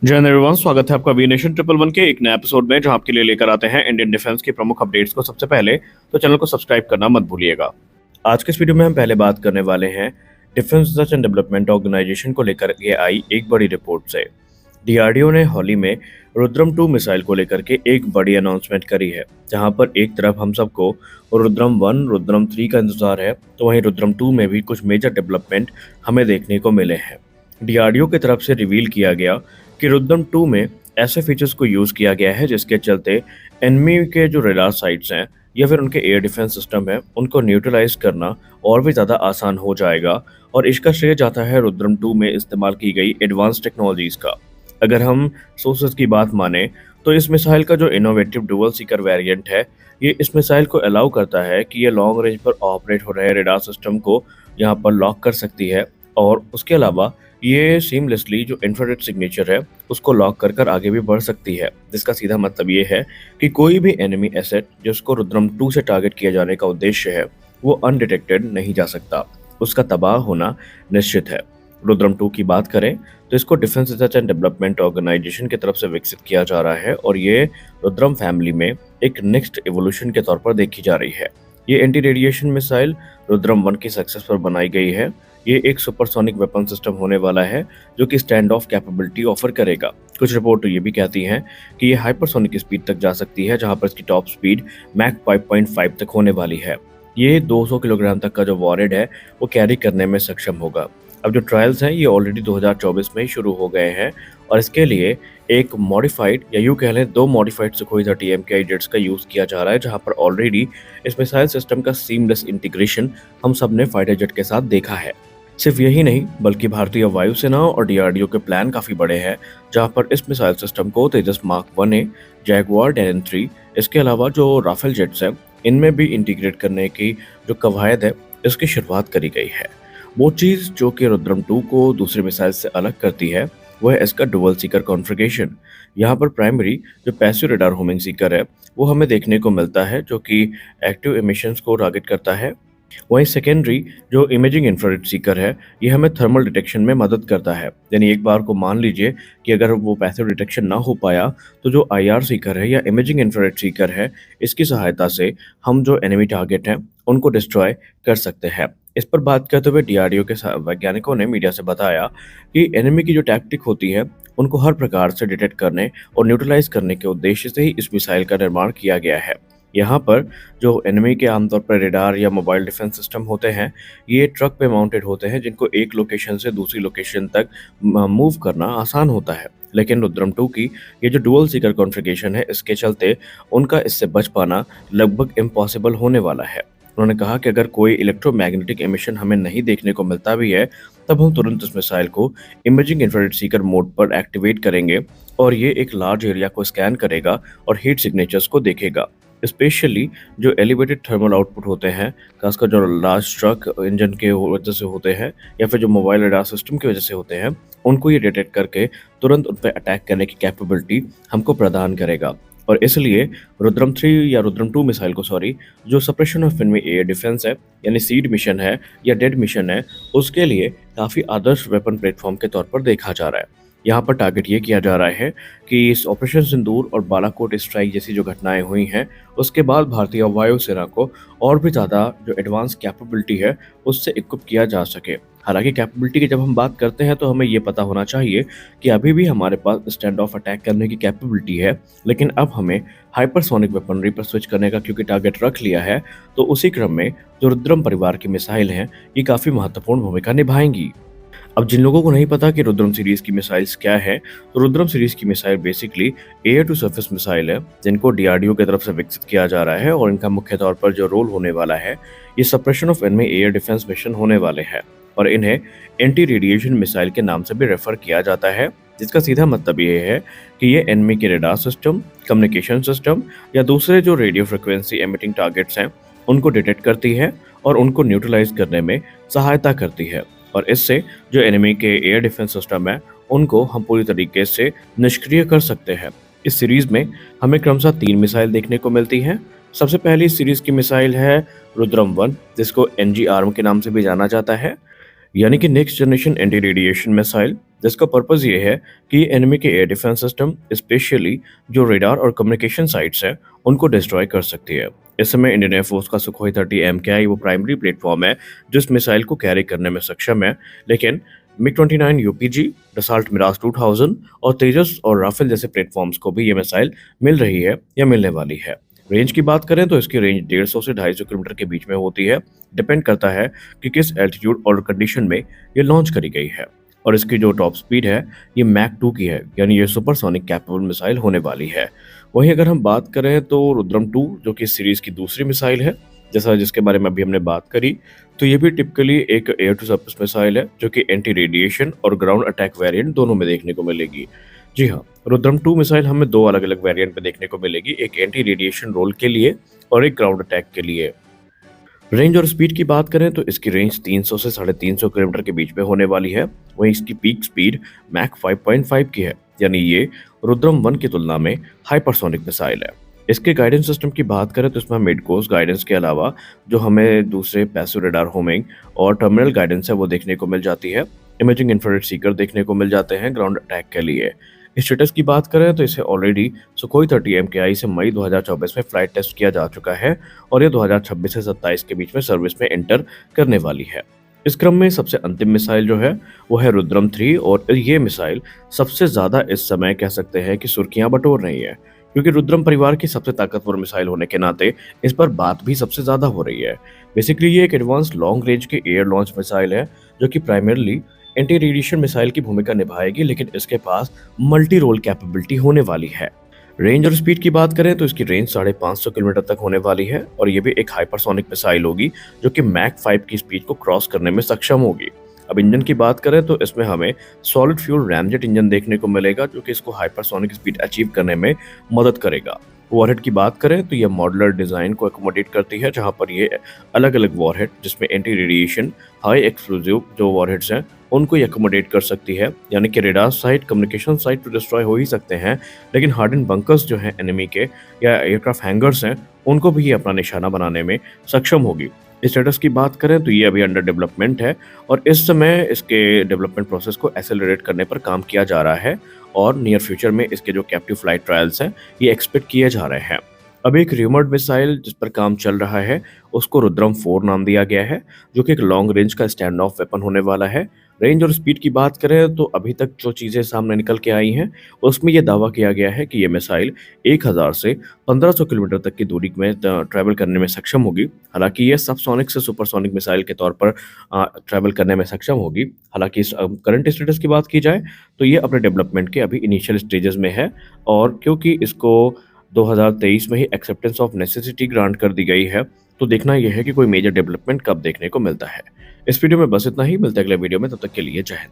जय हिंद एवरीवन, स्वागत है आपका वी नेशन ट्रिपल वन के एक नए एपिसोड में, जहां आपके लिए लेकर आते हैं इंडियन डिफेंस की प्रमुख अपडेट्स को सबसे पहले। तो चैनल को सब्सक्राइब करना मत भूलिएगा। आज के इस वीडियो में हम पहले बात करने वाले हैं defence research and development organisation को लेकर के आई एक बड़ी रिपोर्ट से। डीआरडीओ ने हाल ही में रुद्रम 2 मिसाइल को लेकर के एक बड़ी अनाउंसमेंट करी है, जहां पर एक तरफ हम सबको रुद्रम 1, रुद्रम 3 का इंतजार है, तो वहीं रुद्रम 2 में भी कुछ मेजर डेवलपमेंट हमें देखने को मिले हैं। डीआरडीओ की तरफ से रिवील किया गया कि रुद्रम 2 में ऐसे फीचर्स को यूज़ किया गया है जिसके चलते एनिमी के जो रेडार साइट्स हैं या फिर उनके एयर डिफेंस सिस्टम है, उनको न्यूट्रलाइज करना और भी ज़्यादा आसान हो जाएगा। और इसका श्रेय जाता है रुद्रम 2 में इस्तेमाल की गई एडवांस टेक्नोलॉजीज़ का। अगर हम सोर्सेज की बात माने तो इस मिसाइल का जो इनोवेटिव डुअल सीकर वेरिएंट है, ये इस मिसाइल को अलाउ करता है कि ये लॉन्ग रेंज पर ऑपरेट हो रहे रेडार सिस्टम को यहाँ पर लॉक कर सकती है, और उसके अलावा ये सीमलेसली जो इंफ्रारेड सिग्नेचर है उसको लॉक कर कर आगे भी बढ़ सकती है, जिसका सीधा मतलब ये है कि कोई भी एनिमी एसेट जिसको रुद्रम 2 से टारगेट किया जाने का उद्देश्य है वो अनडिटेक्टेड नहीं जा सकता, उसका तबाह होना निश्चित है। रुद्रम 2 की बात करें तो इसको defence research and development organisation की तरफ से विकसित किया जा रहा है, और ये रुद्रम फैमिली में एक नेक्स्ट एवोल्यूशन के तौर पर देखी जा रही है। ये एंटी रेडिएशन मिसाइल रुद्रम 1 की सक्सेस पर बनाई गई है। ये एक सुपरसोनिक वेपन सिस्टम होने वाला है जो कि स्टैंड ऑफ कैपेबिलिटी ऑफर करेगा। कुछ रिपोर्ट तो ये भी कहती हैं कि ये हाइपरसोनिक स्पीड तक जा सकती है, जहां पर इसकी टॉप स्पीड मैक 5.5 तक होने वाली है। ये 200 किलोग्राम तक का जो वॉरहेड है वो कैरी करने में सक्षम होगा। अब जो ट्रायल्स हैं ये ऑलरेडी 2024 में ही शुरू हो गए हैं, और इसके लिए एक मॉडिफाइड या यूँ कह लें 2 मॉडिफाइड सुखोई 30 MKI जेट्स का यूज़ किया जा रहा है, जहां पर ऑलरेडी इस मिसाइल सिस्टम का सीमलेस इंटीग्रेशन हम सब ने फाइटर जेट के साथ देखा है। सिर्फ यही नहीं, बल्कि भारतीय वायुसेना और डीआरडीओ के प्लान काफ़ी बड़े हैं, जहां पर इस मिसाइल सिस्टम को तेजस मार्क 1A, जैगुआर डैरन 3, इसके अलावा जो राफेल जेट्स हैं इनमें भी इंटीग्रेट करने की जो कवायद है इसकी शुरुआत करी गई है। वो चीज़ जो कि रुद्रम 2 को दूसरे मिसाइल से अलग करती है वो है इसका डुअल सीकर कॉन्फ़िगरेशन। यहाँ पर प्राइमरी जो पैसिव रडार होमिंग सीकर है वो हमें देखने को मिलता है, जो कि एक्टिव एमिशंस को टारगेट करता है। वहीं सेकेंडरी जो इमेजिंग इंफ्रारेड सीकर है ये हमें थर्मल डिटेक्शन में मदद करता है। यानी एक बार को मान लीजिए कि अगर वो पैसिव डिटेक्शन ना हो पाया तो जो आईआर सीकर है या इमेजिंग इंफ्रारेड सीकर है, इसकी सहायता से हम जो एनिमी टारगेट हैं उनको डिस्ट्रॉय कर सकते हैं। इस पर बात करते हुए डीआरडीओ के वैज्ञानिकों ने मीडिया से बताया कि एनिमी की जो टैक्टिक होती है उनको हर प्रकार से डिटेक्ट करने और न्यूट्रलाइज करने के उद्देश्य से ही इस मिसाइल का निर्माण किया गया है। यहाँ पर जो एनिमी के आमतौर पर रेडार या मोबाइल डिफेंस सिस्टम होते हैं ये ट्रक पे माउंटेड होते हैं, जिनको एक लोकेशन से दूसरी लोकेशन तक मूव करना आसान होता है। लेकिन रुद्रम 2 की ये जो डुअल सीकर कॉन्फ़िगरेशन है इसके चलते उनका इससे बच पाना लगभग इम्पॉसिबल होने वाला है। उन्होंने कहा कि अगर कोई इलेक्ट्रोमैग्नेटिक एमिशन हमें नहीं देखने को मिलता भी है तब हम तुरंत इस मिसाइल को इमेजिंग इंफ्रारेड सीकर मोड पर एक्टिवेट करेंगे, और ये एक लार्ज एरिया को स्कैन करेगा और हीट सिग्नेचर्स को देखेगा। स्पेशली जो एलिवेटेड थर्मल आउटपुट होते हैं, खासकर जो लार्ज ट्रक इंजन के वजह से होते हैं या फिर जो मोबाइल रडार सिस्टम की वजह से होते हैं, उनको ये डिटेक्ट करके तुरंत उन पर अटैक करने की कैपेबिलिटी हमको प्रदान करेगा। और इसलिए रुद्रम 3 या रुद्रम 2 मिसाइल को जो suppression of enemy air defence है यानी सीड मिशन है या डेड मिशन है, उसके लिए काफ़ी आदर्श वेपन प्लेटफॉर्म के तौर पर देखा जा रहा है। यहाँ पर टारगेट ये किया जा रहा है कि इस ऑपरेशन सिंदूर और बालाकोट स्ट्राइक जैसी जो घटनाएं हुई हैं उसके बाद भारतीय वायुसेना को और भी ज़्यादा जो एडवांस कैपेबिलिटी है उससे इक्विप किया जा सके। हालांकि कैपेबिलिटी की जब हम बात करते हैं तो हमें ये पता होना चाहिए कि अभी भी हमारे पास स्टैंड ऑफ अटैक करने की कैपेबिलिटी है, लेकिन अब हमें हाइपरसोनिक वेपनरी पर स्विच करने का क्योंकि टारगेट रख लिया है, तो उसी क्रम में जो रुद्रम परिवार की मिसाइल हैं ये काफ़ी महत्वपूर्ण भूमिका निभाएंगी। अब जिन लोगों को नहीं पता कि रुद्रम सीरीज की मिसाइल्स क्या है, तो रुद्रम सीरीज की missile basically air to surface missile है जिनको डीआरडीओ की तरफ से विकसित किया जा रहा है, और इनका मुख्य तौर पर जो रोल होने वाला है ये suppression of enemy air defence mission होने वाले हैं, और इन्हें एंटी रेडिएशन मिसाइल के नाम से भी रेफर किया जाता है, जिसका सीधा मतलब ये है कि ये एनिमी के रेडार सिस्टम, कम्युनिकेशन सिस्टम या दूसरे जो रेडियो फ्रिक्वेंसी एमिटिंग टारगेट्स हैं उनको डिटेक्ट करती है और उनको न्यूट्रलाइज करने में सहायता करती है। और इससे जो एनिमी के एयर डिफेंस सिस्टम है उनको हम पूरी तरीके से निष्क्रिय कर सकते हैं। इस सीरीज में हमें क्रमशः 3 मिसाइल देखने को मिलती हैं। सबसे पहली सीरीज की मिसाइल है रुद्रम 1, जिसको एनजी आर्म के नाम से भी जाना जाता है। यानी कि next generation anti radiation missile, जिसका पर्पस ये है कि एनिमी के एयर डिफेंस सिस्टम, स्पेशली जो रेडार और कम्युनिकेशन साइट्स हैं, उनको डिस्ट्रॉय कर सकती है। इस समय इंडियन एयरफोर्स का सुखोई 30 MKI वो प्राइमरी प्लेटफॉर्म है जो इस मिसाइल को कैरी करने में सक्षम है, लेकिन मिग 29 यूपीजी, डसाल्ट मिराज 2000 और तेजस और राफेल जैसे प्लेटफॉर्म्स को भी ये मिसाइल मिल रही है या मिलने वाली है। रेंज की बात करें तो इसकी रेंज 150 से 250 किलोमीटर के बीच में होती है। डिपेंड करता है कि किस एल्टीट्यूड और कंडीशन में ये लॉन्च करी गई है। और इसकी जो टॉप स्पीड है ये मैक 2 की है, यानी ये सुपरसोनिक कैपेबल मिसाइल होने वाली है। वहीं अगर हम बात करें तो रुद्रम 2 जो कि इस सीरीज की दूसरी मिसाइल है, जैसा जिसके बारे में अभी हमने बात करी, तो ये भी टिपिकली एक एयर टू सरफेस मिसाइल है जो कि एंटी रेडिएशन और ग्राउंड अटैक वेरिएंट दोनों में देखने को मिलेगी। जी हाँ, रुद्रम 2 मिसाइल हमें दो अलग अलग वेरिएंट में देखने को मिलेगी, एक एंटी रेडिएशन रोल के लिए और एक ग्राउंड अटैक के लिए। रेंज और स्पीड की बात करें तो इसकी रेंज 300 से 350 किलोमीटर के बीच में होने वाली है। वहीं इसकी पीक स्पीड मैक 5.5 की है, यानी ये रुद्रम 1 की तुलना में हाइपरसोनिक मिसाइल है। इसके गाइडेंस सिस्टम की बात करें तो इसमें मिड कोर्स गाइडेंस के अलावा जो हमें दूसरे पैसिव रडार होमिंग और टर्मिनल गाइडेंस है वो देखने को मिल जाती है। इमेजिंग इंफ्रारेड सीकर देखने को मिल जाते हैं ग्राउंड अटैक के लिए। स्टेटस की बात करें तो इसे ऑलरेडी सुखोई 30 MKI से मई 2024 में फ्लाइट टेस्ट किया जा चुका है और ये 2026 से 27 के बीच में सर्विस में एंटर करने वाली है। इस क्रम में सबसे अंतिम मिसाइल जो है वो है रुद्रम 3 और ये मिसाइल सबसे ज़्यादा इस समय कह सकते हैं कि सुर्खियां बटोर रही है, क्योंकि रुद्रम परिवार की सबसे ताकतवर मिसाइल होने के नाते इस पर बात भी सबसे ज़्यादा हो रही है। बेसिकली ये एक एडवांस लॉन्ग रेंज के एयर लॉन्च मिसाइल है जो कि प्राइमरली एंटी रेडिएशन मिसाइल की भूमिका निभाएगी, लेकिन इसके पास मल्टी रोल कैपेबिलिटी होने वाली है। रेंज और स्पीड की बात करें तो इसकी रेंज 550 किलोमीटर तक होने वाली है और ये भी एक हाइपरसोनिक मिसाइल होगी जो कि मैक 5 की स्पीड को क्रॉस करने में सक्षम होगी। अब इंजन की बात करें तो इसमें हमें सॉलिड फ्यूल रैमजेट इंजन देखने को मिलेगा जो कि इसको हाइपरसोनिक स्पीड अचीव करने में मदद करेगा। वॉरहेड की बात करें तो यह मॉडुलर डिजाइन को एकोमोडेट करती है, जहां पर ये अलग अलग वॉरहेड जिसमें एंटी रेडिएशन हाई एक्सप्लोजिव जो वॉरहेड्स हैं उनको एकोमोडेट कर सकती है, यानी कि रेडार साइट, कम्युनिकेशन साइट तो डिस्ट्रॉय हो ही सकते हैं, लेकिन हार्डन बंकर्स जो हैं एनिमी के या एयरक्राफ्ट हैंगर्स हैं उनको भी ये अपना निशाना बनाने में सक्षम होगी। स्टेटस की बात करें तो ये अभी अंडर डेवलपमेंट है और इस समय इसके डेवलपमेंट प्रोसेस को एक्सेलरेट करने पर काम किया जा रहा है और नियर फ्यूचर में इसके जो कैप्टिव फ्लाइट ट्रायल्स हैं ये एक्सपेक्ट किए जा रहे हैं। अब एक र्यूमर्ड मिसाइल जिस पर काम चल रहा है उसको रुद्रम 4 नाम दिया गया है, जो कि एक लॉन्ग रेंज का स्टैंड ऑफ वेपन होने वाला है। रेंज और स्पीड की बात करें तो अभी तक जो चीज़ें सामने निकल के आई हैं उसमें यह दावा किया गया है कि ये मिसाइल 1000 से 1500 किलोमीटर तक की दूरी में ट्रैवल करने में सक्षम होगी। हालांकि ये सबसोनिक से सुपरसोनिक मिसाइल के तौर पर ट्रैवल करने में सक्षम होगी। हालांकि इस करंट स्टेटस की बात की जाए तो ये अपने डेवलपमेंट के अभी इनिशियल स्टेजेस में है और क्योंकि इसको 2023 में ही एक्सेप्टेंस ऑफ नेसेसिटी ग्रांट कर दी गई है, तो देखना यह है कि कोई मेजर डेवलपमेंट कब देखने को मिलता है। इस वीडियो में बस इतना ही, मिलते हैं अगले वीडियो में, तब तक के लिए जय हिंद।